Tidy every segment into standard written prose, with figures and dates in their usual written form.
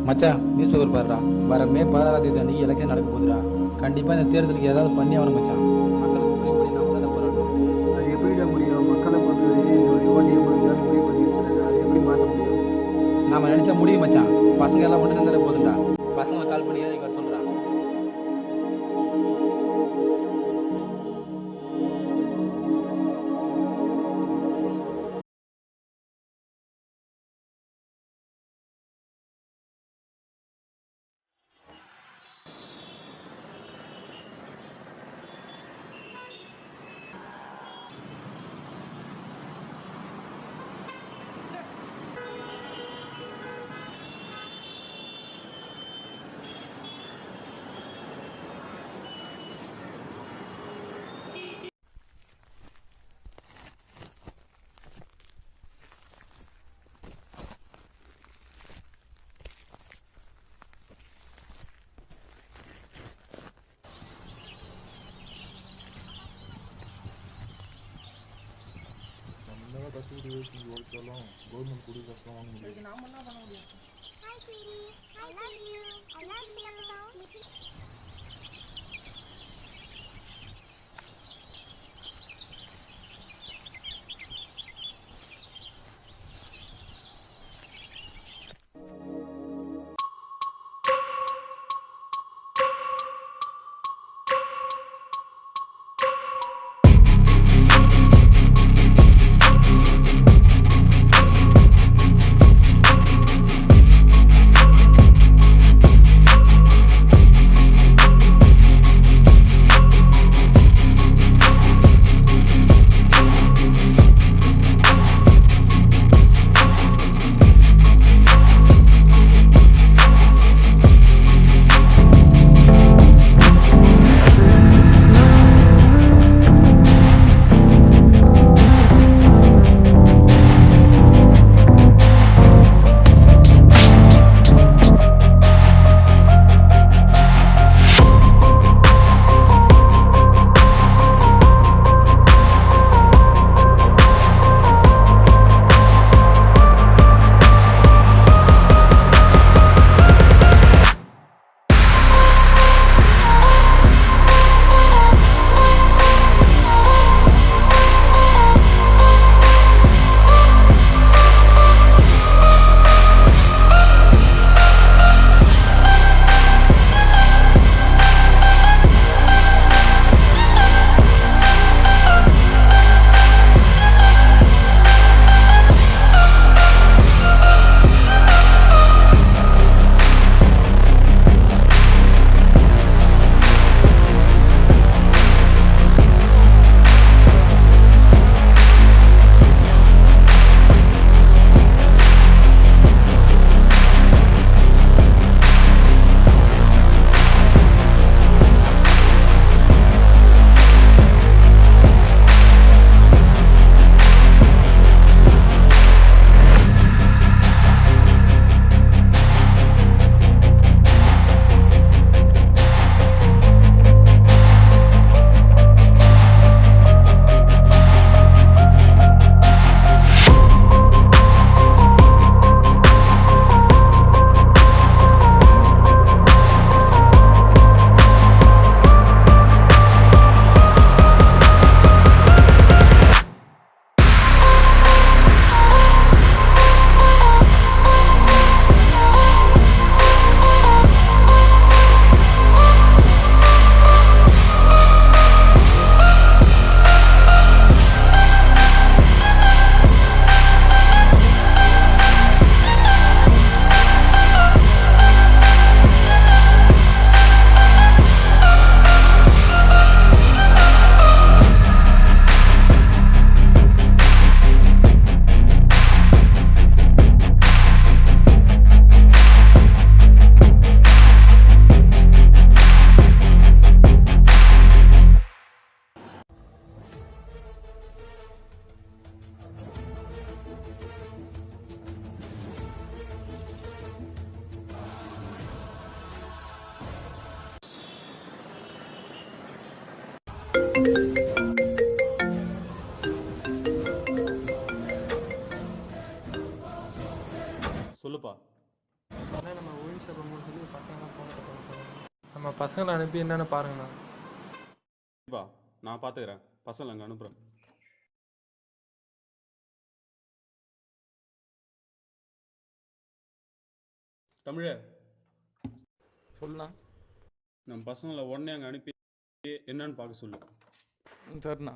மச்சான் news paper பாருடா. வர மே 16ஆம் தேதி அன்னைக்கு எலெக்ஷன் நடக்க போகுதுடா. கண்டிப்பா இந்த தேர்தலுக்கு ஏதாவது பண்ணி ஆகணும் மச்சான். மக்களுக்கு புரியும்படி நாம தானே போராடணும். அது எப்படிடா முடியும்? மக்களை பொறுத்தவரை என்னுடைய ஓட்டு எப்படிதான் முடிவு பண்ணி வச்சிருக்காங்க. அதை எப்படி மாற்ற முடியும்? நாம நினைச்சா முடியும் மச்சான். பசங்க எல்லாம் ஒன்று சேர்ந்தாலே போதும்டா. பசங்க கால் பண்ணி ஏறி வர சொல்றான். என்னதான் கஷ்டப்பட்டு வேலை செஞ்சு உழைச்சாலும் கவர்மெண்ட் கொடுக்குற காசுலாம் வாங்க முடியாது. இதுக்கு நாம என்ன பண்ண முடியும்? Hi, sweetie. I love you. I love you. சொல்லுப்பா. ஆனால் நம்ம ஒயின் ஷாப் சொல்லி பசங்களாம் போன நம்ம பசங்களை அனுப்பி என்னென்னு பாருங்கண்ணா. கண்டிப்பா நான் பார்த்துக்கிறேன், பசங்களை அங்கே அனுப்புகிறேன். தமிழே, சொல்லுண்ணா. நம்ம பசங்களை உடனே அங்கே அனுப்பி என்னன்னு பார்க்க சொல்லு. சரிண்ணா.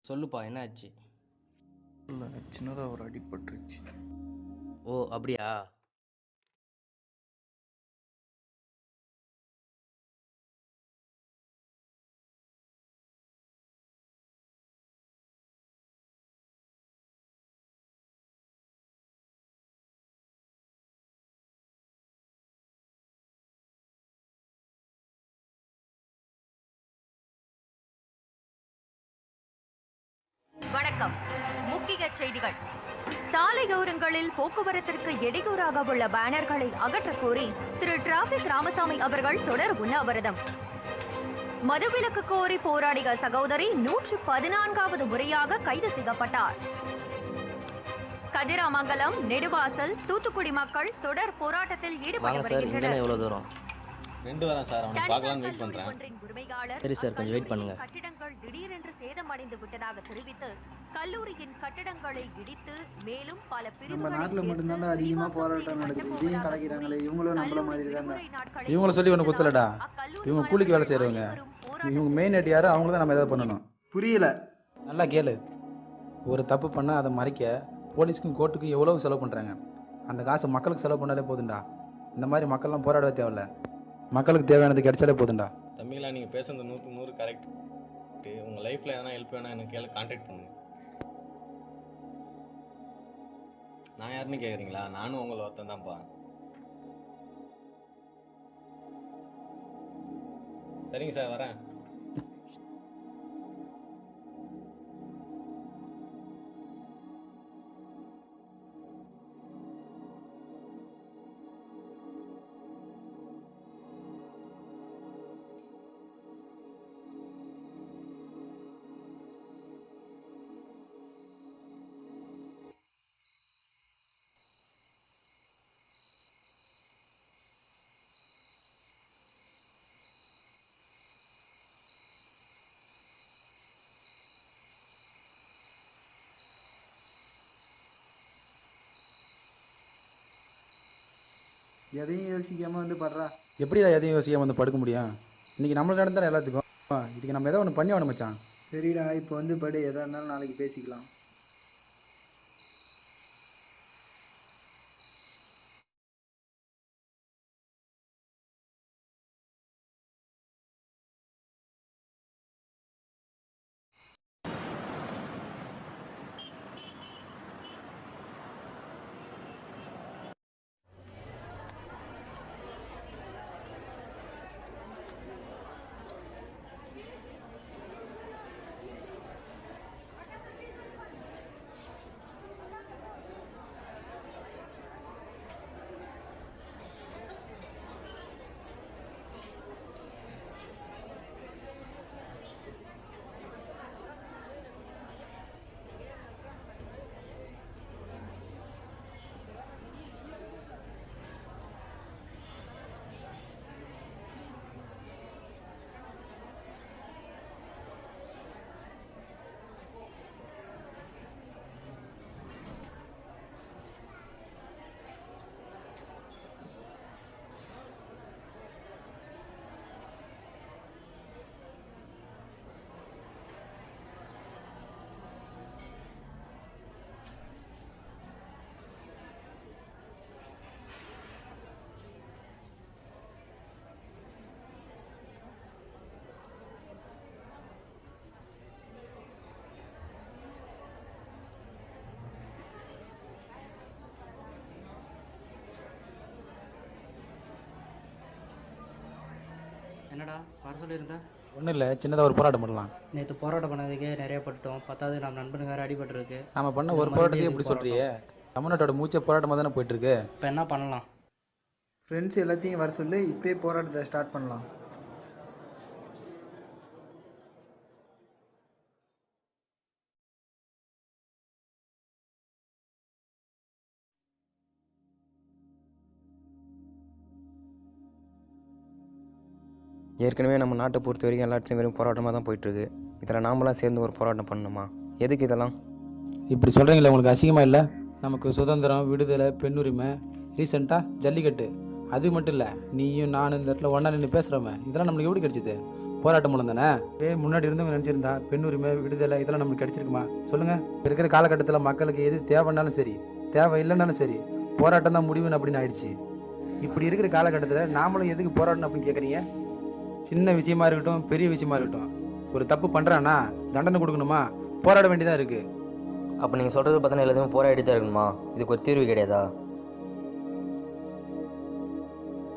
சொல்லுப்பா, என்ன ஆச்சு? இல்லை, சின்னதாக ஒரு அடிபட்டுருச்சு. ஓ, அப்படியா? வணக்கம். முக்கிய செய்திகள். சாலையோரங்களில் போக்குவரத்திற்கு இடையூறாக உள்ள பேனர்களை அகற்றக் கோரி திரு டிராபிக் ராமசாமி அவர்கள் தொடர் உண்ணாவிரதம். மதுவிலக்கு கோரி போராடிய சகோதரி 114வது முறையாக கைது செய்யப்பட்டார். கதிராமங்கலம், நெடுவாசல், தூத்துக்குடி மக்கள் தொடர் போராட்டத்தில் ஈடுபட்டு வருகின்றனர். எவ்வளவு தூரம்? 2 வரேன் சார், அவனை பார்க்கலாம்னு வெயிட் பண்றேன். சரி சார், கொஞ்சம் வெயிட் பண்ணுங்க. கட்டிடங்கள் திடீரென்று சேதமடைந்து விட்டதாக தெரிவித்து கல்லூரியின் கட்டிடங்களை இடித்து மேலும் பல நம்ம நாட்டுல மட்டும்தான் அதிகமா போராட்டம் நடக்குது. இதையும் கலக்கிறாங்களே, இவங்களும் நம்மள மாதிரி தானே. இவங்கள சொல்லி ஒன்று குத்தலடா. இவங்க கூலிக்கு வேலை செய்கிறவங்க. இவங்க மெயின் ஹெட் யாரு, அவங்கள தான் நம்ம எதாவது பண்ணணும். புரியல. நல்லா கேளு. ஒரு தப்பு பண்ணால் அதை மறைக்க போலீஸ்க்கும் கோர்ட்டுக்கும் எவ்வளோ செலவு பண்ணுறாங்க. அந்த காசை மக்களுக்கு செலவு பண்ணாலே போதுண்டா. இந்த மாதிரி மக்கள்லாம் போராடவே தேவையில்ல. மக்களுக்கு தேவையானது கிடைச்சாலே போதுண்டா. தம்பிங்களா, நீங்கள் பேசுறது 100க்கு 100 கரெக்ட். உங்கள் லைஃப்பில் எதனா ஹெல்ப் வேணா எனக்கு கான்டாக்ட் பண்ணுங்க. நான் யாருன்னு கேட்குறீங்களா? நானும் உங்களை ஒருத்தன் தான்ப்பா. சரிங்க சார், வரேன். எதையும் யோசிக்காம வந்து படுறா. எப்படிடா எதையும் யோசிக்காம வந்து படுக்க முடியும்? இன்னைக்கு நம்மளுக்கு நடந்தால் எல்லாத்துக்கும். இதுக்கு நம்ம ஏதோ ஒன்று பண்ணி ஆகணும் மச்சான். சரிடா, இப்போ வந்து படு. எதா இருந்தாலும் நாளைக்கு பேசிக்கலாம். என்னடா வர சொல்லியிருந்தா? ஒன்றும் இல்லை, சின்னதாக ஒரு போராட்டம் பண்ணலாம். நேற்று போராட்டம் பண்ணதுக்கே நிறைய பட்டுட்டோம். பத்தாவது நம்ம நண்பனுக்கு வேறு அடிபட்டுருக்கு. நம்ம பண்ண ஒரு போராட்டத்தையே எப்படி சொல்கிறியே? தமிழ்நாட்டோட மூச்சை போராட்டமாக தானே போயிட்டுருக்கு. இப்போ என்ன பண்ணலாம்? ஃப்ரெண்ட்ஸ் எல்லாத்தையும் வர சொல்லி இப்போயே போராட்டத்தை ஸ்டார்ட் பண்ணலாம். ஏற்கனவே நம்ம நாட்டை பொறுத்த வரைக்கும் எல்லா இடத்துலையும் வெறும் போராட்டமாக தான் போயிட்டுருக்கு. இதில் நாமளாம் சேர்ந்து ஒரு போராட்டம் பண்ணணுமா? எதுக்கு இதெல்லாம்? இப்படி சொல்கிறீங்களே, உங்களுக்கு அசிங்கமாக இல்லை? நமக்கு சுதந்திரம், விடுதலை, பெண்ணுரிமை, ரீசெண்டாக ஜல்லிக்கட்டு, அது மட்டும் இல்லை, நீயும் நானும் இந்த இடத்துல ஒன்றா நின்று பேசுகிறோமே, இதெல்லாம் நம்மளுக்கு எப்படி கிடைச்சிது? போராட்டம் மூலம் தானே. முன்னாடி இருந்தவங்க நினச்சிருந்தா பெண்ணுரிமை, விடுதலை இதெல்லாம் நம்மளுக்கு கிடைச்சிருக்குமா? சொல்லுங்கள். இருக்கிற காலகட்டத்தில் மக்களுக்கு எது தேவைன்னாலும் சரி, தேவை இல்லைன்னாலும் சரி, போராட்டம் தான் முடிவுன்னு அப்படின்னு ஆயிடுச்சு. இப்படி இருக்கிற காலகட்டத்தில் நாமளும் எதுக்கு போராடணும் அப்படின்னு கேட்குறீங்க? சின்ன விஷயமா இருக்கட்டும், பெரிய விஷயமா இருக்கட்டும், ஒரு தப்பு பண்ணுறான்னா தண்டனை கொடுக்கணுமா? போராட வேண்டியதாக இருக்குது. அப்போ நீங்கள் சொல்கிறது பார்த்தோன்னா எல்லாத்தையுமே போராடி தான் இருக்கணுமா? இதுக்கு ஒரு தீர்வு கிடையாதா?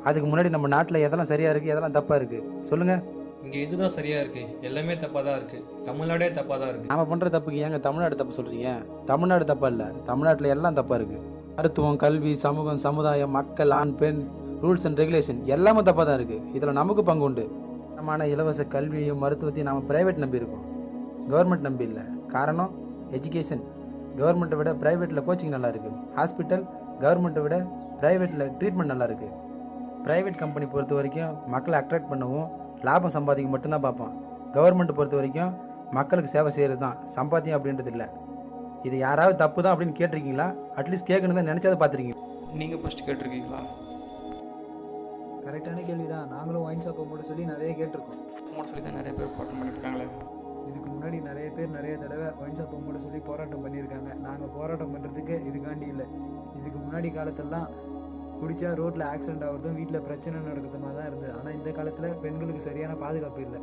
அதுக்கு முன்னாடி நம்ம நாட்டில் எதெல்லாம் சரியாக இருக்குது, எதெல்லாம் தப்பாக இருக்குது சொல்லுங்கள். இங்கே இதுதான் சரியாக இருக்குது, எல்லாமே தப்பாக தான் இருக்குது. தமிழ்நாடே தப்பாக தான் இருக்குது. நாம் பண்ணுற தப்புக்கு ஏங்க தமிழ்நாடு தப்பு சொல்கிறீங்க? தமிழ்நாடு தப்பாக இல்லை, தமிழ்நாட்டில் எல்லாம் தப்பாக இருக்குது. மருத்துவம், கல்வி, சமூகம், சமுதாயம், மக்கள், ஆண், பெண், ரூல்ஸ் அண்ட் ரெகுலேஷன் எல்லாமே தப்பாக தான் இருக்குது. இதில் நமக்கு பங்கு உண்டு. தரமான இலவச கல்வியையும் மருத்துவத்தையும் நாம் ப்ரைவேட் நம்பி இருக்கோம், கவர்மெண்ட் நம்பி இல்லை. காரணம் எஜுகேஷன். கவர்மெண்ட்டை விட ப்ரைவேட்டில் கோச்சிங் நல்லா இருக்குது. ஹாஸ்பிட்டல் கவர்மெண்ட்டை விட ப்ரைவேட்டில் ட்ரீட்மெண்ட் நல்லா இருக்குது. ப்ரைவேட் கம்பெனி பொறுத்த வரைக்கும் மக்களை அட்ராக்ட் பண்ணவும் லாபம் சம்பாதிக்க மட்டும்தான் பார்ப்போம். கவர்மெண்ட் பொறுத்த வரைக்கும் மக்களுக்கு சேவை செய்கிறது தான் சம்பாத்தியம் அப்படின்றது இல்லை. இது யாராவது தப்பு தான் அப்படின்னு கேட்டிருக்கீங்களா? அட்லீஸ்ட் கேட்கணும் தான் நினச்சாவது பார்த்துருக்கீங்க. நீங்கள் ஃபஸ்ட்டு கேட்டிருக்கீங்களா? கரெக்டான கேள்வி தான். நாங்களும் ஒயின் ஷாப்பை மூட சொல்லி நிறைய கேட்டிருக்கோம். மூட சொல்லி தான் நிறைய பேர் போராட்டம் பண்ணியிருக்காங்களே. இதுக்கு முன்னாடி நிறைய பேர் நிறைய தடவை ஒயின் ஷாப்பை மூட சொல்லி போராட்டம் பண்ணியிருக்காங்க. நாங்கள் போராட்டம் பண்ணுறதுக்கு இதுக்காண்டி இல்லை. இதுக்கு முன்னாடி காலத்தெல்லாம் குடிச்சா ரோட்டில் ஆக்சிடென்ட் ஆகிறதும் வீட்டில் பிரச்சனை நடக்கிறதுமா தான் இருந்தது. ஆனால் இந்த காலத்தில் பெண்களுக்கு சரியான பாதுகாப்பு இல்லை.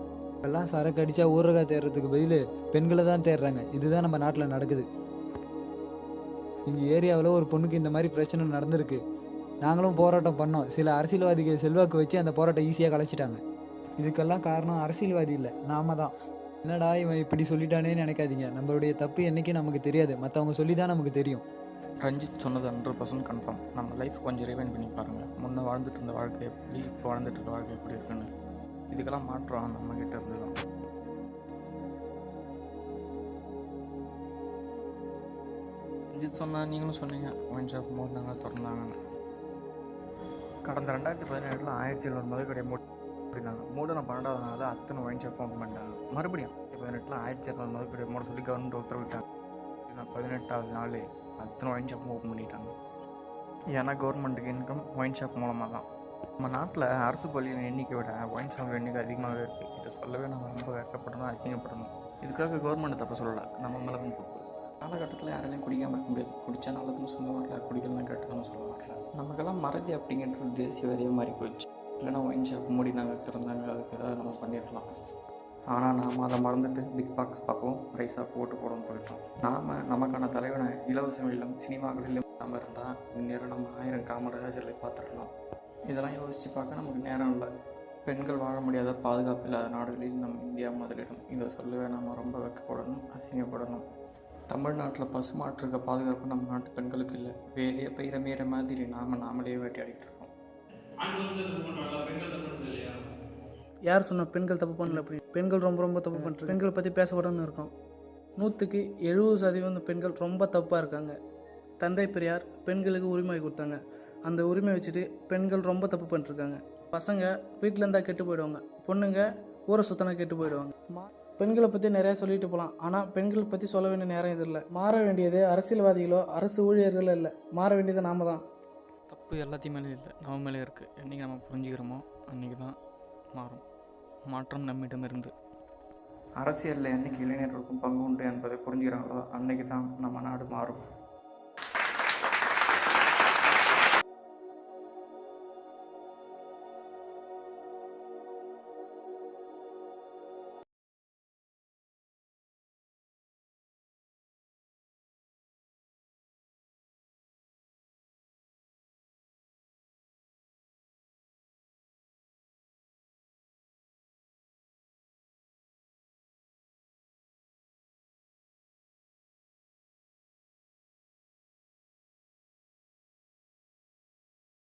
எல்லாம் சரக்கு அடித்தா ஊரகா தேடுறதுக்கு பதில் பெண்களை தான் தேடுறாங்க. இதுதான் நம்ம நாட்டில் நடக்குது. எங்கள் ஏரியாவில் ஒரு பொண்ணுக்கு இந்த மாதிரி பிரச்சனை நடந்திருக்கு. நாங்களும் போராட்டம் பண்ணோம். சில அரசியல்வாதிகள் செல்வாக்கு வச்சு அந்த போராட்டம் ஈஸியாக கலைச்சிட்டாங்க. இதுக்கெல்லாம் காரணம் அரசியல்வாதி இல்லை, நாம தான். என்னடா இவன் இப்படி சொல்லிட்டானேன்னு நினைக்காதீங்க. நம்மளுடைய தப்பு என்றைக்கும் நமக்கு தெரியாது, மற்றவங்க சொல்லி தான் நமக்கு தெரியும். ரஞ்சித் சொன்னது 100% கன்ஃபார்ம். நம்ம லைஃப் கொஞ்சம் ரிவைண்ட் பண்ணி பாருங்கள். முன்னே வாழ்ந்துட்டு இருந்த வாழ்க்கை எப்படி, இப்போ வாழ்ந்துட்டு இருந்த வாழ்க்கை எப்படி இருக்குன்னு. இதுக்கெல்லாம் மாற்றம் நம்மக்கிட்ட இருந்து தான். ரஞ்சித் சொன்னால் நீங்களும் சொன்னீங்க ஒயின் ஷாப் மூடினாங்க, திறந்தாங்கன்னு. கடந்த 2017 1700 மதுக்கடையை மூடினாங்க. மூடின 12வது நாள் அத்தனை ஒயின் ஷாப் ஓப்பன் பண்ணிட்டாங்க. மறுபடியும் 2018 1700 மதுக்கடையை மூட சொல்லி கவர்மெண்ட் உத்தரவிட்டாங்க. 18வது நாள் அத்தனை ஒயின் ஷாப்பும் ஓப்பன் பண்ணிட்டாங்க. ஏன்னா கவர்மெண்ட்டுக்கு இன்கம் ஒயின் ஷாப் மூலமாக தான். நம்ம நாட்டில் அரசு பள்ளியின் எண்ணிக்கை விட ஒயின் ஷாப் எண்ணிக்கை அதிகமாகவே இருக்குது. இதை சொல்லவே நம்ம ரொம்ப வெட்கப்படணும், அசிங்கப்படணும். இதுக்காக கவர்மெண்ட் தப்பு சொல்லலை, நம்ம மேலே தான் தப்பு. காலகட்டத்தில் யாராலையும் குடிக்காமல் இருக்க முடியாது. குடித்தா நல்லதுன்னு சொல்ல வரல, குடிக்கலாம் கெட்டதுன்னு சொல்ல வரல. நமக்கெல்லாம் மறதி அப்படிங்கிறது தேசியவாதியாக மாறி போயிடுச்சு. இல்லைன்னா ஒயின் ஷாப் மூடி நாங்கள் திறந்தாங்க, அதுக்கு ஏதாவது நம்ம பண்ணிடலாம். ஆனால் நாம் அதை மறந்துட்டு பிக் பாக்ஸ் பார்க்கவும் ரைஸாக போட்டு போடவும் போயிட்டோம். நாம் நமக்கான தலைவனை இலவசங்களிலும் சினிமாக்களிலும் நம்ம இருந்தால் இந்நேரம் நம்ம 1000 காமராஜர்களை பார்த்துடலாம். இதெல்லாம் யோசித்து பார்க்க நமக்கு நேரம் இல்லை. பெண்கள் வாழ முடியாத பாதுகாப்பு இல்லாத நாடுகளில் நம்ம இந்தியா முதலிடம். இதை சொல்லவே நம்ம ரொம்ப வெட்கப்படணும், அசிங்கப்படணும். தமிழ்நாட்டில் பசுமாற்றுக்க பாதுகாப்பு நம்ம நாட்டு பெண்களுக்கு இல்லை. வேலையை பயிர மீற மாதிரி நாமளே வேட்டையாடிட்டு இருக்கோம். யார் சொன்னால் பெண்கள் தப்பு பண்ணல? அப்படி பெண்கள் ரொம்ப ரொம்ப தப்பு பண்ணுறாங்க. பெண்களை பற்றி பேசப்படணும்னு இருக்கோம். 100க்கு 70% பெண்கள் ரொம்ப தப்பாக இருக்காங்க. தந்தை பெரியார் பெண்களுக்கு உரிமை கொடுத்தாங்க. அந்த உரிமை வச்சுட்டு பெண்கள் ரொம்ப தப்பு பண்ணிருக்காங்க. பசங்க வீட்டில் இருந்தால் கெட்டு போயிடுவாங்க, பொண்ணுங்க ஊரை சுத்தனா கெட்டு போயிடுவாங்க. பெண்களை பற்றி நிறையா சொல்லிட்டு போகலாம், ஆனால் பெண்களை பற்றி சொல்ல வேண்டிய நேரம் இது இல்லை. மாற வேண்டியது அரசியல்வாதிகளோ அரசு ஊழியர்களோ இல்லை, மாற வேண்டியது நாம தான். தப்பு எல்லாத்தையும் மேலே இல்லை, நம்ம மேலே இருக்குது. என்றைக்கு நம்ம புரிஞ்சுக்கிறோமோ அன்றைக்கி தான் மாறும். மாற்றம் நம்மிடம் இருந்து. அரசியலில் என்றைக்கு இளைஞர்களுக்கும் பங்கு உண்டு என்பதை புரிஞ்சுக்கிறாங்களோ அன்றைக்கி தான் நம்ம நாடு மாறும்.